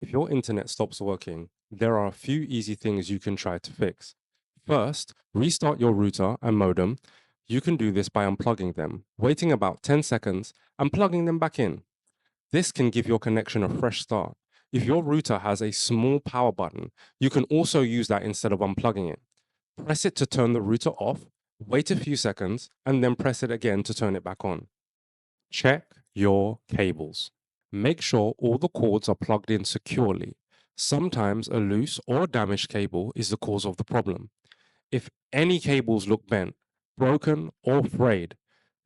If your internet stops working, there are a few easy things you can try to fix. First, restart your router and modem. You can do this by unplugging them, waiting about 10 seconds, and plugging them back in. This can give your connection a fresh start. If your router has a small power button, you can also use that instead of unplugging it. Press it to turn the router off, wait a few seconds, and then press it again to turn it back on. Check your cables. Make sure all the cords are plugged in securely. Sometimes a loose or damaged cable is the cause of the problem. If any cables look bent, broken, or frayed,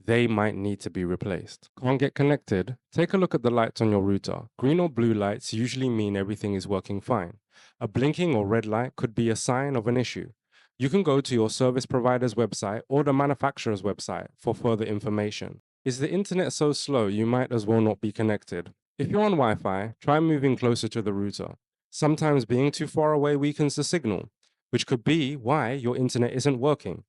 they might need to be replaced. Can't get connected? Take a look at the lights on your router. Green or blue lights usually mean everything is working fine. A blinking or red light could be a sign of an issue. You can go to your service provider's website or the manufacturer's website for further information. Is the internet so slow you might as well not be connected? If you're on Wi-Fi, try moving closer to the router. Sometimes being too far away weakens the signal, which could be why your internet isn't working.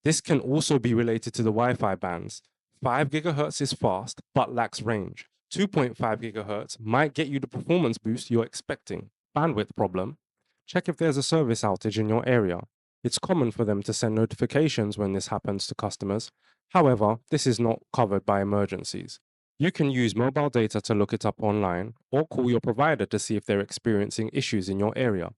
This can also be related to the Wi-Fi bands. 5 gigahertz is fast but lacks range. 2.5 gigahertz might get you the performance boost you're expecting. Bandwidth problem? Check if there's a service outage in your area. It's common for them to send notifications when this happens to customers. However, this is not covered by emergencies. You can use mobile data to look it up online or call your provider to see if they're experiencing issues in your area.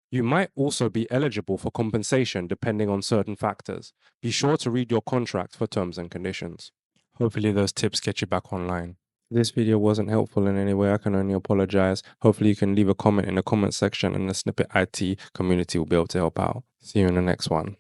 You might also be eligible for compensation depending on certain factors. Be sure to read your contract for terms and conditions. Hopefully those tips get you back online. If this video wasn't helpful in any way, I can only apologize. Hopefully you can leave a comment in the comment section and the Snippet IT community will be able to help out. See you in the next one.